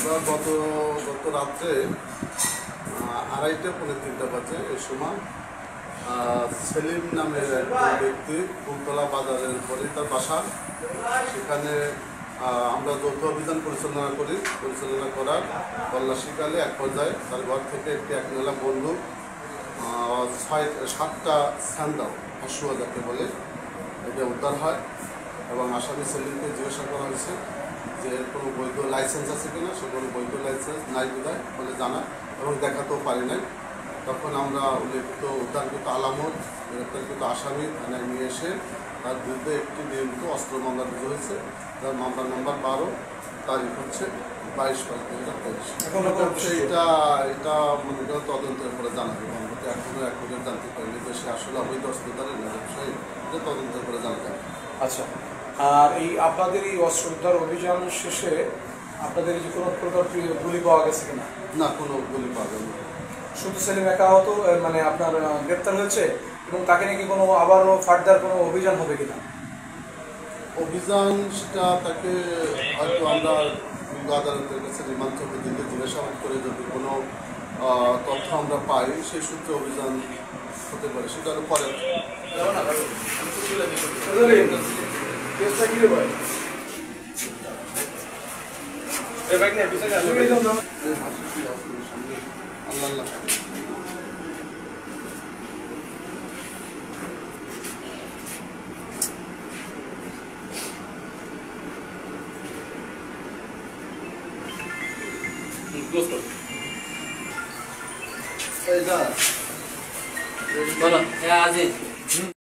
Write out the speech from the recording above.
আমরা গত রাত্রে 2:30-3টা বাজে এই সময় সেলিম নামের একজন ব্যক্তি ফুলতলা বাজারের পরে তার বাসা, সেখানে আমরা যৌথ অভিযান পরিচালনা করার তল্লাশিকালে এক পর্যায়ে তার ঘর থেকে একটি 1 বন্দুক, 7টা স্যান্ডাল হাসুয়া যাকে বলে এটা উদ্ধার হয় এবং আসামি সেলিমকে জিজ্ঞাসা করা হয়েছে যে এর কোনো বৈধ লাইসেন্স আছে কিনা। সে কোনো বৈধ লাইসেন্স নাই বোধহয় বলে জানা এবং দেখাতেও পারি নাই। তখন আমরা উল্লেখিত উদ্ধারকৃত আলামত গ্রেপ্তারকৃত আসামি থানায় নিয়ে এসে তার বিরুদ্ধে একটি নিয়মিত অস্ত্র মামলা রুজু হয়েছে। তার মামলা নম্বর 12, তারিখ হচ্ছে 22/5/2023। এটা মনে করেন তদন্তের করে জানা যাবে। আমরা তো এখনও এক পর্যন্ত জানতে পারিনি যে সে আসলে অবৈধ অস্ত্রধারের না ব্যবসায়ী, এটা তদন্তের করে জানা যাবে। আচ্ছা, আর এই আপনাদের এই অস্ত্র উদ্ধার অভিযান শেষে আপনাদের যে কোনো প্রকার গুলি পাওয়া গেছে কিনা? না, কোনো গুলি পাওয়া যাবে না। শুধু সেলিম একা হতো মানে আপনার গ্রেপ্তার হয়েছে এবং তাকে নাকি কোনো আবারও ফার্দার কোনো অভিযান হবে কিনা? অভিযান সেটা তাকে হয়তো আমরা আদালতের কাছে রিমান্ড দিকে জিজ্ঞাসাবাদ করে যদি কোনো তথ্য আমরা পাই সেই সূত্রে অভিযান হতে পারে, সেটা আরও পরে। আল্লাহ বলো আজিজ